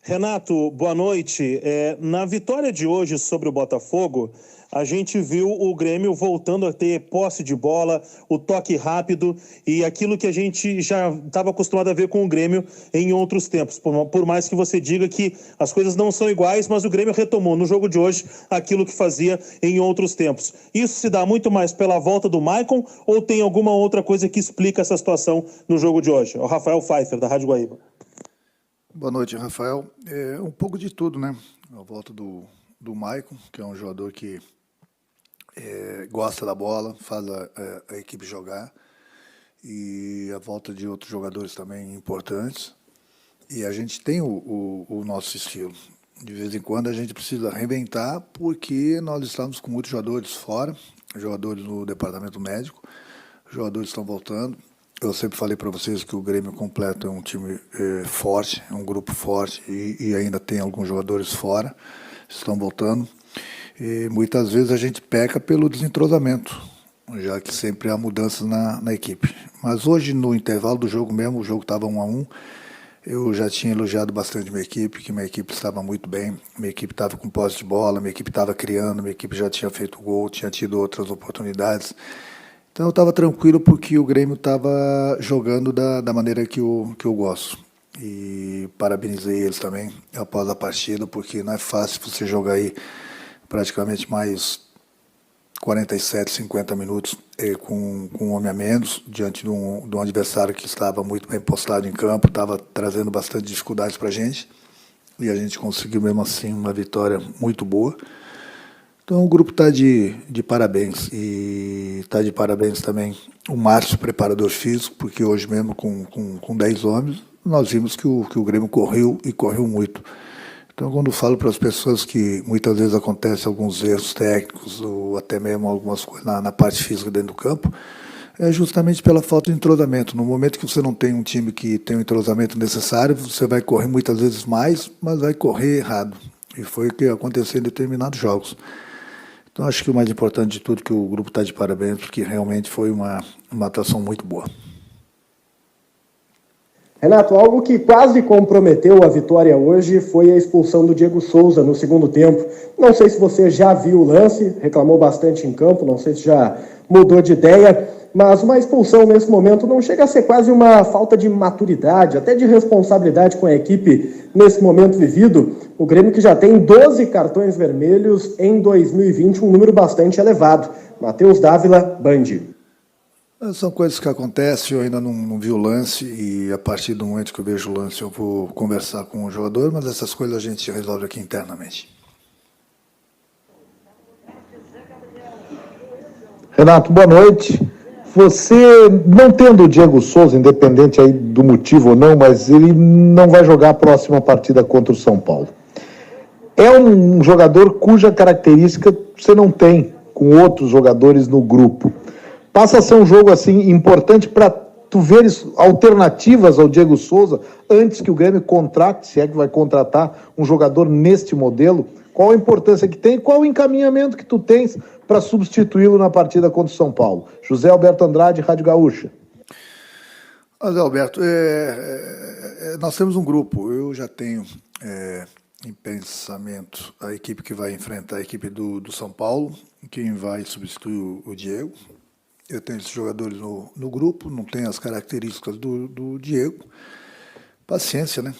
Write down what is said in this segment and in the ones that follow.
Renato, boa noite. Na vitória de hoje sobre o Botafogo, a gente viu o Grêmio voltando a ter posse de bola, o toque rápido e aquilo que a gente já estava acostumado a ver com o Grêmio em outros tempos. Por mais que você diga que as coisas não são iguais, mas o Grêmio retomou no jogo de hoje aquilo que fazia em outros tempos. Isso se dá muito mais pela volta do Maicon ou tem alguma outra coisa que explica essa situação no jogo de hoje? O Rafael Pfeiffer, da Rádio Guaíba. Boa noite, Rafael. Um pouco de tudo, né? A volta do Maicon, que é um jogador que gosta da bola, faz a equipe jogar, e a volta de outros jogadores também importantes. E a gente tem o nosso estilo. De vez em quando a gente precisa reinventar, porque nós estamos com muitos jogadores fora, jogadores no departamento médico, jogadores estão voltando. Eu sempre falei para vocês que o Grêmio completo é um time forte, é um grupo forte e ainda tem alguns jogadores fora, estão voltando. E muitas vezes a gente peca pelo desentrosamento, já que sempre há mudanças na equipe. Mas hoje, no intervalo do jogo mesmo, o jogo estava 1-1, eu já tinha elogiado bastante minha equipe, que minha equipe estava muito bem, minha equipe estava com posse de bola, minha equipe estava criando, minha equipe já tinha feito gol, tinha tido outras oportunidades. Então eu estava tranquilo porque o Grêmio estava jogando da maneira que eu gosto. E parabenizei eles também após a partida, porque não é fácil você jogar aí praticamente mais 47, 50 minutos com um homem a menos, diante de um adversário que estava muito bem postado em campo, estava trazendo bastante dificuldades para a gente. E a gente conseguiu mesmo assim uma vitória muito boa. Então o grupo está de parabéns, e está de parabéns também o Márcio, preparador físico, porque hoje mesmo com 10 homens, nós vimos que o Grêmio correu e correu muito. Então quando eu falo para as pessoas que muitas vezes acontecem alguns erros técnicos ou até mesmo algumas coisas na parte física dentro do campo, é justamente pela falta de entrosamento. No momento que você não tem um time que tem o entrosamento necessário, você vai correr muitas vezes mais, mas vai correr errado. E foi o que aconteceu em determinados jogos. Então acho que o mais importante de tudo é que o grupo está de parabéns, porque realmente foi uma atuação muito boa. Renato, algo que quase comprometeu a vitória hoje foi a expulsão do Diego Souza no segundo tempo. Não sei se você já viu o lance, reclamou bastante em campo, não sei se já mudou de ideia, mas uma expulsão nesse momento não chega a ser quase uma falta de maturidade, até de responsabilidade com a equipe nesse momento vivido. O Grêmio que já tem 12 cartões vermelhos em 2020, um número bastante elevado. Matheus Dávila, Band. São coisas que acontecem, eu ainda não vi o lance, e a partir do momento que eu vejo o lance eu vou conversar com o jogador, mas essas coisas a gente resolve aqui internamente. Renato, boa noite. Você, não tendo o Diego Souza, independente aí do motivo ou não, mas ele não vai jogar a próxima partida contra o São Paulo. É um jogador cuja característica você não tem com outros jogadores no grupo. Passa a ser um jogo assim importante para tu veres alternativas ao Diego Souza antes que o Grêmio contrate, se é que vai contratar um jogador neste modelo. Qual a importância que tem? Qual o encaminhamento que tu tens para substituí-lo na partida contra o São Paulo? José Alberto Andrade, Rádio Gaúcha. José Alberto, nós temos um grupo. Eu já tenho em pensamento a equipe que vai enfrentar a equipe do São Paulo, quem vai substituir o Diego. Eu tenho esses jogadores no grupo, não tenho as características do Diego. Paciência, né?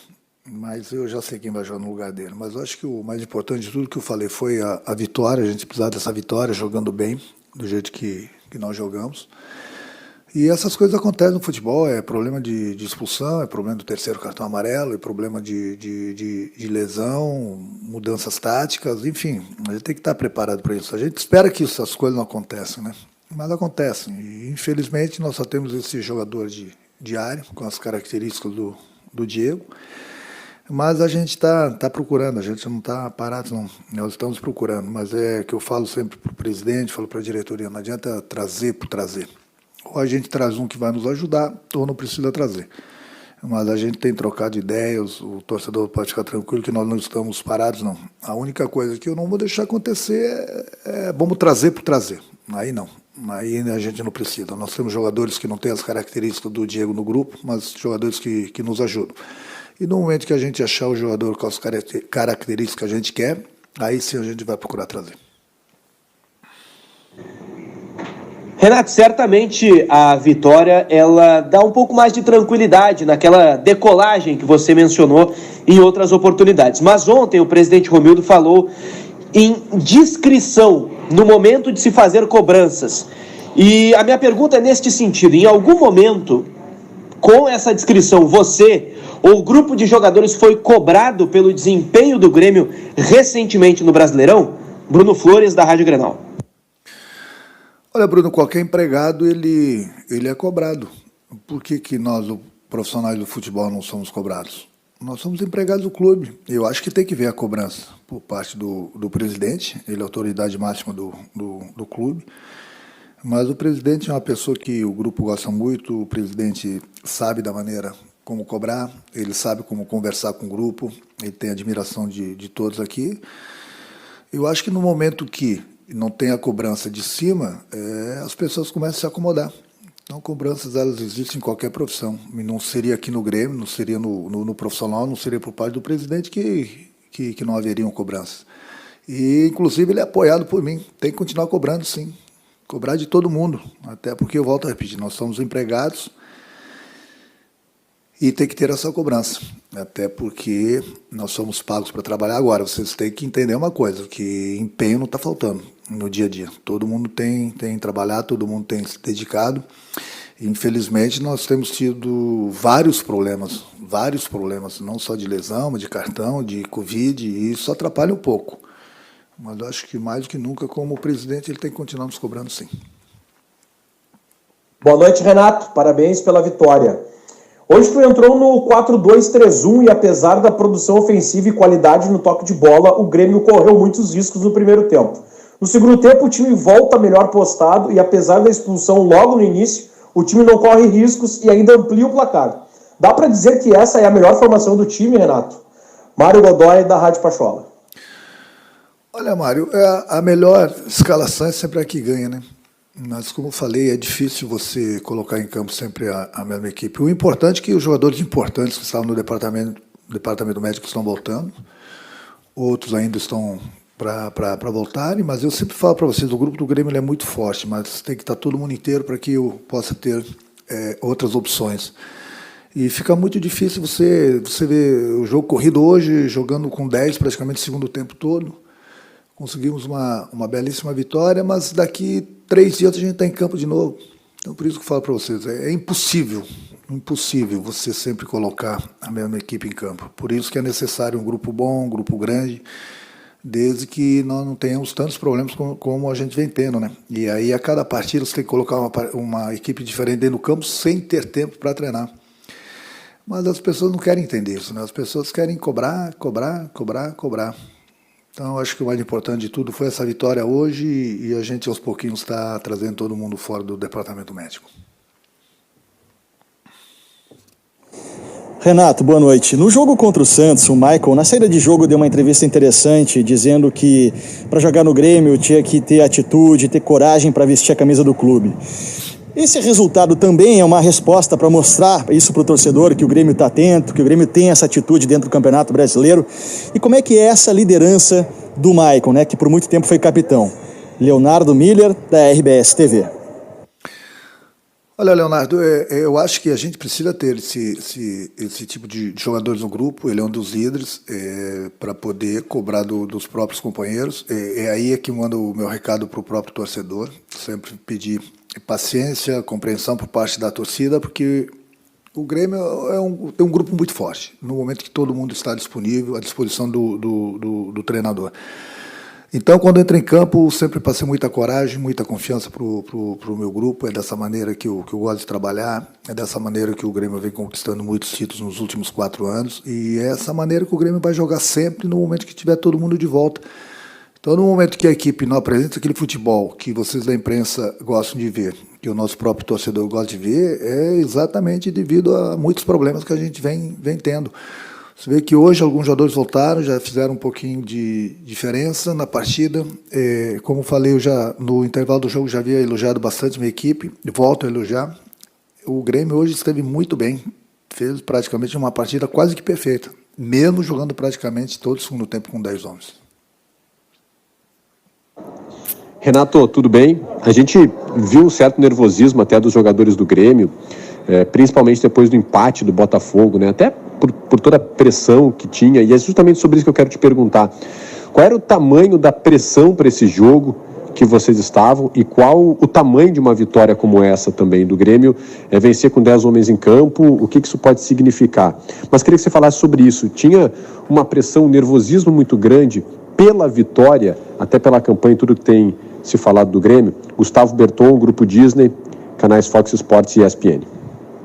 Mas eu já sei quem vai jogar no lugar dele. Mas eu acho que o mais importante de tudo que eu falei foi a vitória. A gente precisava dessa vitória, jogando bem, do jeito que nós jogamos. E essas coisas acontecem no futebol. É problema de expulsão, é problema do terceiro cartão amarelo, é problema de lesão, mudanças táticas, enfim. A gente tem que estar preparado para isso. A gente espera que essas coisas não aconteçam, né? Mas acontecem. E, infelizmente, nós só temos esse jogador de área, com as características do Diego. Mas a gente está procurando, a gente não está parado, não. Nós estamos procurando. Mas é que eu falo sempre para o presidente, falo para a diretoria, não adianta trazer por trazer. Ou a gente traz um que vai nos ajudar, ou não precisa trazer. Mas a gente tem trocado ideias, o torcedor pode ficar tranquilo que nós não estamos parados, não. A única coisa que eu não vou deixar acontecer vamos trazer por trazer. Aí não. Aí a gente não precisa. Nós temos jogadores que não têm as características do Diego no grupo, mas jogadores que nos ajudam. E no momento que a gente achar o jogador com as características que a gente quer, aí sim a gente vai procurar trazer. Renato, certamente a vitória ela dá um pouco mais de tranquilidade naquela decolagem que você mencionou em outras oportunidades. Mas ontem o presidente Romildo falou em discrição no momento de se fazer cobranças. E a minha pergunta é neste sentido: em algum momento, com essa discrição, você ou o grupo de jogadores foi cobrado pelo desempenho do Grêmio recentemente no Brasileirão? Bruno Flores, da Rádio Grenal. Olha, Bruno, qualquer empregado, ele é cobrado. Por que nós, profissionais do futebol, não somos cobrados? Nós somos empregados do clube. Eu acho que tem que ver a cobrança por parte do presidente, ele é a autoridade máxima do clube. Mas o presidente é uma pessoa que o grupo gosta muito, o presidente sabe da maneira como cobrar, ele sabe como conversar com o grupo, ele tem admiração de todos aqui. Eu acho que no momento que não tem a cobrança de cima, as pessoas começam a se acomodar. Então, cobranças, elas existem em qualquer profissão. E não seria aqui no Grêmio, não seria no profissional, não seria por parte do presidente que não haveriam cobranças. E, inclusive, ele é apoiado por mim. Tem que continuar cobrando, sim. Cobrar de todo mundo. Até porque, eu volto a repetir, nós somos empregados e tem que ter essa cobrança. Até porque nós somos pagos para trabalhar. Agora, vocês têm que entender uma coisa, que empenho não está faltando no dia a dia. Todo mundo tem trabalhado, todo mundo tem se dedicado. Infelizmente, nós temos tido vários problemas, não só de lesão, mas de cartão, de Covid, e isso atrapalha um pouco. Mas eu acho que mais do que nunca, como presidente, ele tem que continuar nos cobrando, sim. Boa noite, Renato. Parabéns pela vitória. Hoje tu entrou no 4-2-3-1 e apesar da produção ofensiva e qualidade no toque de bola, o Grêmio correu muitos riscos no primeiro tempo. No segundo tempo, o time volta melhor postado e apesar da expulsão logo no início, o time não corre riscos e ainda amplia o placar. Dá para dizer que essa é a melhor formação do time, Renato? Mário Godoy, da Rádio Pachola. Olha, Mário, a melhor escalação é sempre a que ganha, né? Mas, como eu falei, é difícil você colocar em campo sempre a mesma equipe. O importante é que os jogadores importantes que estavam no departamento médico estão voltando, outros ainda estão para voltarem, mas eu sempre falo para vocês, o grupo do Grêmio é muito forte, mas tem que estar todo mundo inteiro para que eu possa ter outras opções. E fica muito difícil você ver o jogo corrido hoje, jogando com 10 praticamente o segundo tempo todo. Conseguimos uma belíssima vitória, mas daqui 3 dias a gente está em campo de novo. Então, por isso que eu falo para vocês, é impossível você sempre colocar a mesma equipe em campo. Por isso que é necessário um grupo bom, um grupo grande, desde que nós não tenhamos tantos problemas como a gente vem tendo, né? E aí, a cada partida, você tem que colocar uma equipe diferente dentro do campo sem ter tempo para treinar. Mas as pessoas não querem entender isso, né? As pessoas querem cobrar. Então, acho que o mais importante de tudo foi essa vitória hoje e a gente, aos pouquinhos, está trazendo todo mundo fora do departamento médico. Renato, boa noite. No jogo contra o Santos, o Michael, na saída de jogo, deu uma entrevista interessante, dizendo que para jogar no Grêmio tinha que ter atitude, ter coragem para vestir a camisa do clube. Esse resultado também é uma resposta para mostrar isso para o torcedor, que o Grêmio está atento, que o Grêmio tem essa atitude dentro do Campeonato Brasileiro. E como é que é essa liderança do Maicon, né, que por muito tempo foi capitão? Leonardo Miller, da RBS TV. Olha, Leonardo, eu acho que a gente precisa ter esse tipo de jogadores no grupo. Ele é um dos líderes, para poder cobrar dos próprios companheiros. Aí que manda o meu recado para o próprio torcedor. Sempre pedir paciência, compreensão por parte da torcida, porque o Grêmio tem um grupo muito forte, no momento que todo mundo está disponível, à disposição do treinador. Então, quando eu entro em campo, sempre passei muita coragem, muita confiança para o meu grupo. É dessa maneira que eu gosto de trabalhar, é dessa maneira que o Grêmio vem conquistando muitos títulos nos últimos 4 anos, e é essa maneira que o Grêmio vai jogar sempre no momento que tiver todo mundo de volta. Então, no momento que a equipe não apresenta aquele futebol que vocês da imprensa gostam de ver, que o nosso próprio torcedor gosta de ver, é exatamente devido a muitos problemas que a gente vem tendo. Você vê que hoje alguns jogadores voltaram, já fizeram um pouquinho de diferença na partida. Como falei, no intervalo do jogo já havia elogiado bastante minha equipe, volto a elogiar. O Grêmio hoje esteve muito bem, fez praticamente uma partida quase que perfeita, mesmo jogando praticamente todo o segundo tempo com 10 homens. Renato, tudo bem? A gente viu um certo nervosismo até dos jogadores do Grêmio, principalmente depois do empate do Botafogo, né? Até por toda a pressão que tinha, e é justamente sobre isso que eu quero te perguntar. Qual era o tamanho da pressão para esse jogo que vocês estavam e qual o tamanho de uma vitória como essa também do Grêmio, vencer com 10 homens em campo, o que isso pode significar? Mas queria que você falasse sobre isso. Tinha uma pressão, um nervosismo muito grande pela vitória, até pela campanha e tudo que tem se falado do Grêmio? Gustavo Berton, Grupo Disney, canais Fox Sports e ESPN.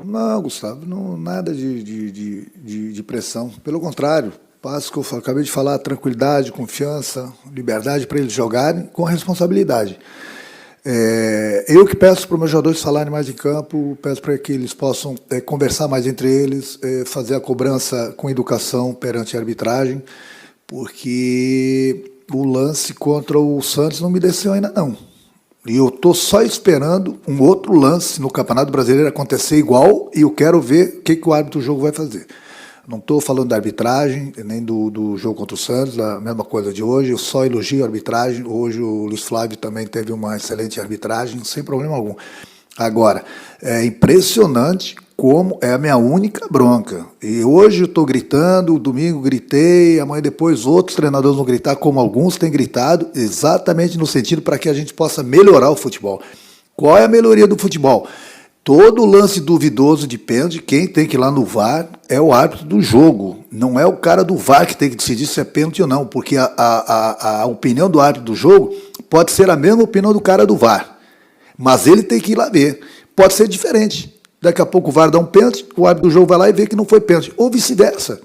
Não, Gustavo, não, nada de pressão. Pelo contrário, passo que eu acabei de falar, tranquilidade, confiança, liberdade para eles jogarem com responsabilidade. Eu que peço para os meus jogadores falarem mais em campo, peço para que eles possam conversar mais entre eles, fazer a cobrança com educação perante a arbitragem, porque o lance contra o Santos não me desceu ainda não. E eu estou só esperando um outro lance no Campeonato Brasileiro acontecer igual e eu quero ver o que o árbitro do jogo vai fazer. Não estou falando da arbitragem, nem do jogo contra o Santos, a mesma coisa de hoje, eu só elogio a arbitragem. Hoje o Luiz Flávio também teve uma excelente arbitragem, sem problema algum. Agora, é impressionante como é a minha única bronca. E hoje eu estou gritando, domingo gritei, amanhã depois outros treinadores vão gritar, como alguns têm gritado, exatamente no sentido para que a gente possa melhorar o futebol. Qual é a melhoria do futebol? Todo lance duvidoso de pênalti, quem tem que ir lá no VAR é o árbitro do jogo. Não é o cara do VAR que tem que decidir se é pênalti ou não, porque a opinião do árbitro do jogo pode ser a mesma opinião do cara do VAR. Mas ele tem que ir lá ver. Pode ser diferente. Daqui a pouco o VAR dá um pênalti, o árbitro do jogo vai lá e vê que não foi pênalti. Ou vice-versa.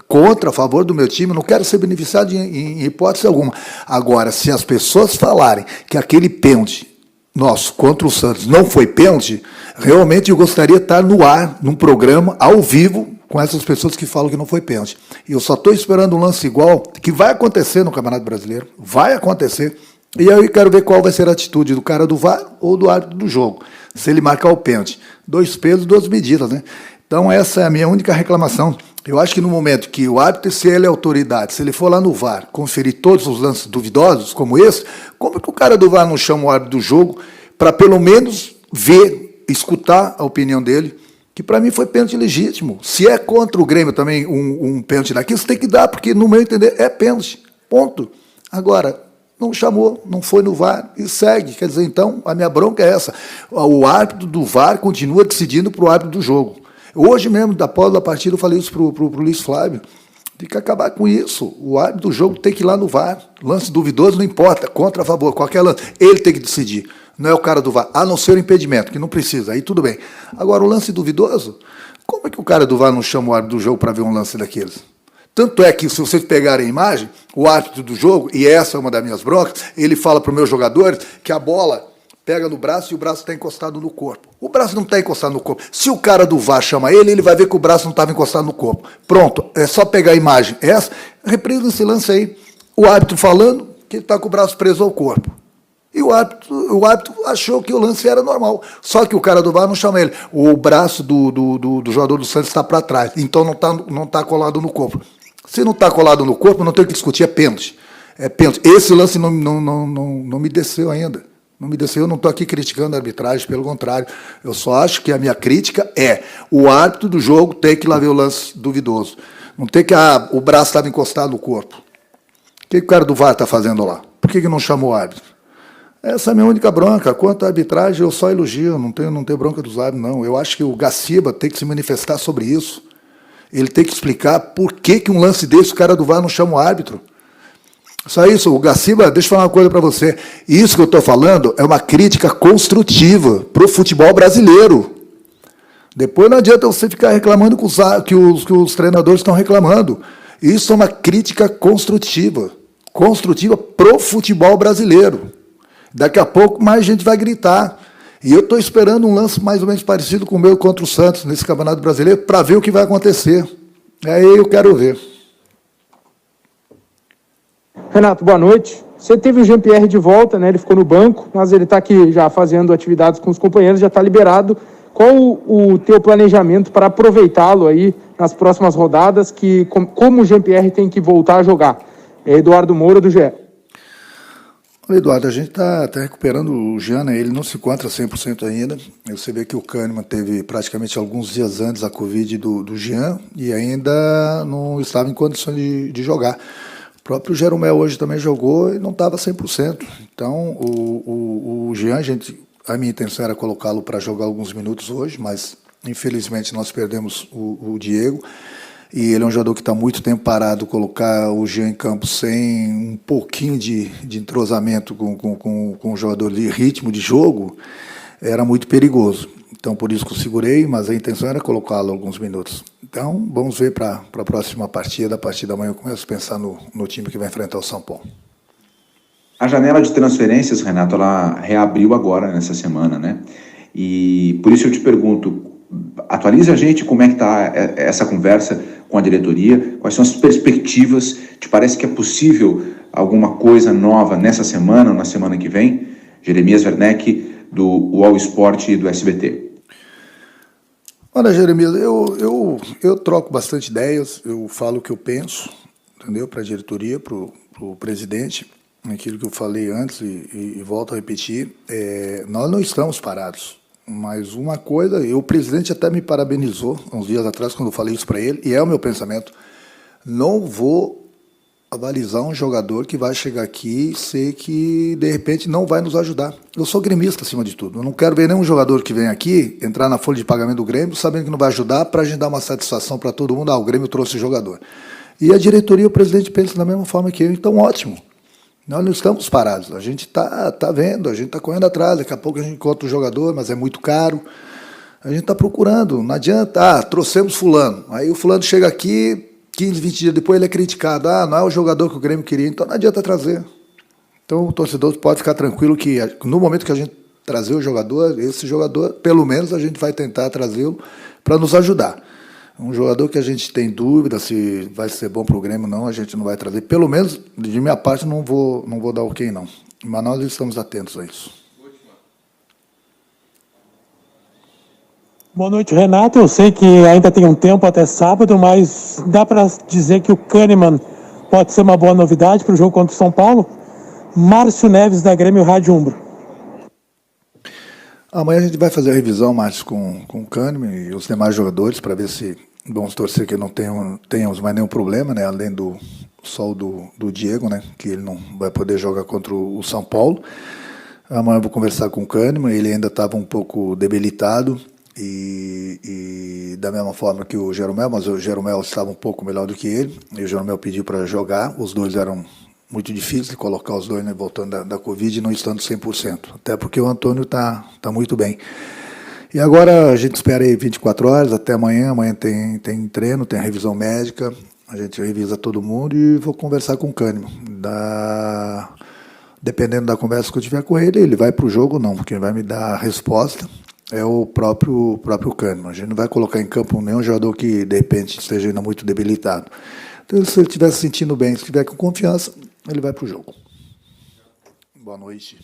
Contra, a favor do meu time, não quero ser beneficiado em hipótese alguma. Agora, se as pessoas falarem que aquele pênalti nosso contra o Santos não foi pênalti, realmente eu gostaria de estar no ar, num programa, ao vivo, com essas pessoas que falam que não foi pênalti. E eu só estou esperando um lance igual, que vai acontecer no Campeonato Brasileiro, vai acontecer, e aí eu quero ver qual vai ser a atitude do cara do VAR ou do árbitro do jogo, se ele marcar o pênalti. 2 pesos, 2 medidas, né? Então essa é a minha única reclamação. Eu acho que no momento que o árbitro, se ele é autoridade, se ele for lá no VAR, conferir todos os lances duvidosos, como esse, como que o cara do VAR não chama o árbitro do jogo para pelo menos ver, escutar a opinião dele, que para mim foi pênalti legítimo. Se é contra o Grêmio também um pênalti daqui, você tem que dar, porque no meu entender é pênalti, ponto. Agora, não chamou, não foi no VAR e segue. Quer dizer, então, a minha bronca é essa. O árbitro do VAR continua decidindo para o árbitro do jogo. Hoje mesmo, após a partida, eu falei isso para o Luiz Flávio. Tem que acabar com isso. O árbitro do jogo tem que ir lá no VAR. Lance duvidoso, não importa. Contra, a favor, qualquer lance. Ele tem que decidir. Não é o cara do VAR. A não ser o impedimento, que não precisa. Aí tudo bem. Agora, o lance duvidoso, como é que o cara do VAR não chama o árbitro do jogo para ver um lance daqueles? Tanto é que, se vocês pegarem a imagem, o árbitro do jogo, e essa é uma das minhas broncas, ele fala para os meus jogadores que a bola pega no braço e o braço está encostado no corpo. O braço não está encostado no corpo. Se o cara do VAR chama ele, ele vai ver que o braço não estava encostado no corpo. Pronto, é só pegar a imagem. Essa, reprisa esse lance aí. O árbitro falando que ele está com o braço preso ao corpo. E o árbitro achou que o lance era normal. Só que o cara do VAR não chama ele. O braço do jogador do Santos está para trás. Então não tá colado no corpo. Se não está colado no corpo, não tem o que discutir, é pênalti. É pênalti. Esse lance não me desceu ainda. Não me desceu, eu não estou aqui criticando a arbitragem, pelo contrário. Eu só acho que a minha crítica é o árbitro do jogo tem que ir lá ver o lance duvidoso. Não tem que o braço estava encostado no corpo. O que o cara do VAR está fazendo lá? Por que não chamou o árbitro? Essa é a minha única bronca. Quanto à arbitragem, eu só elogio, não tenho bronca dos árbitros, não. Eu acho que o Gaciba tem que se manifestar sobre isso. Ele tem que explicar por que um lance desse o cara do VAR não chama o árbitro. Só isso, o Gaciba, deixa eu falar uma coisa para você. Isso que eu estou falando é uma crítica construtiva para o futebol brasileiro. Depois não adianta você ficar reclamando que os treinadores estão reclamando. Isso é uma crítica construtiva para o futebol brasileiro. Daqui a pouco mais gente vai gritar. E eu estou esperando um lance mais ou menos parecido com o meu contra o Santos nesse Campeonato Brasileiro para ver o que vai acontecer. Aí eu quero ver. Renato, boa noite. Você teve o Jean-Pierre de volta, né? Ele ficou no banco, mas ele está aqui já fazendo atividades com os companheiros, já está liberado. Qual o teu planejamento para aproveitá-lo aí nas próximas rodadas, como o Jean-Pierre tem que voltar a jogar? Eduardo Moura, do GE. Olha, Eduardo, a gente está recuperando o Jean, né? Ele não se encontra 100% ainda. Você vê que o Kahneman teve praticamente alguns dias antes a Covid do Jean e ainda não estava em condições de jogar. O próprio Jeromel hoje também jogou e não estava 100%. Então, o Jean, a minha intenção era colocá-lo para jogar alguns minutos hoje, mas infelizmente nós perdemos o Diego. E ele é um jogador que está muito tempo parado. Colocar o Jean em campo sem um pouquinho de entrosamento com o jogador de ritmo de jogo era muito perigoso. Então, por isso que eu segurei, mas a intenção era colocá-lo alguns minutos. Então, vamos ver para a próxima partida. A partir da manhã eu começo a pensar no time que vai enfrentar o São Paulo. A janela de transferências, Renato, ela reabriu agora, nessa semana, né? E por isso eu te pergunto, atualize a gente como é que está essa conversa com a diretoria, quais são as perspectivas, te parece que é possível alguma coisa nova nessa semana ou na semana que vem? Jeremias Werneck, do UOL Esporte e do SBT. Olha, Jeremias, eu troco bastante ideias, eu falo o que eu penso, entendeu? Para a diretoria, para o presidente, aquilo que eu falei antes e volto a repetir, nós não estamos parados. Mas uma coisa, o presidente até me parabenizou uns dias atrás quando eu falei isso para ele, e é o meu pensamento, não vou avalizar um jogador que vai chegar aqui e ser que, de repente, não vai nos ajudar. Eu sou gremista, acima de tudo. Eu não quero ver nenhum jogador que vem aqui, entrar na folha de pagamento do Grêmio, sabendo que não vai ajudar, para a gente dar uma satisfação para todo mundo, o Grêmio trouxe o jogador. E a diretoria, o presidente pensa da mesma forma que eu, então ótimo. Nós não estamos parados, a gente está vendo, a gente está correndo atrás, daqui a pouco a gente encontra o jogador, mas é muito caro. A gente está procurando, não adianta, trouxemos fulano. Aí o fulano chega aqui, 15, 20 dias depois ele é criticado. Não é o jogador que o Grêmio queria, então não adianta trazer. Então o torcedor pode ficar tranquilo que no momento que a gente trazer o jogador, esse jogador, pelo menos a gente vai tentar trazê-lo para nos ajudar. Um jogador que a gente tem dúvida se vai ser bom para o Grêmio ou não, a gente não vai trazer. Pelo menos, de minha parte, não vou dar ok, não. Mas nós estamos atentos a isso. Boa noite, Renato. Eu sei que ainda tem um tempo até sábado, mas dá para dizer que o Kahneman pode ser uma boa novidade para o jogo contra o São Paulo? Márcio Neves, da Grêmio Rádio Umbro. Amanhã a gente vai fazer a revisão, Márcio, com o Kahneman e os demais jogadores, para ver se vamos torcer que não tenhamos mais nenhum problema, né? Além do Diego, né? Que ele não vai poder jogar contra o São Paulo. Amanhã eu vou conversar com o Kahneman, ele ainda estava um pouco debilitado, e da mesma forma que o Jeromel, mas o Jeromel estava um pouco melhor do que ele, e o Jeromel pediu para jogar, os dois eram muito difícil de colocar os dois, né, voltando da Covid e não estando 100%. Até porque o Antônio está muito bem. E agora a gente espera aí 24 horas, até amanhã. Amanhã tem treino, tem a revisão médica. A gente revisa todo mundo e vou conversar com o Kahneman. Dependendo da conversa que eu tiver com ele, ele vai para o jogo ou não, porque ele vai me dar a resposta. É o próprio Kahneman. A gente não vai colocar em campo nenhum jogador que, de repente, esteja ainda muito debilitado. Então, se ele estiver se sentindo bem, se estiver com confiança, ele vai para o jogo. Boa noite.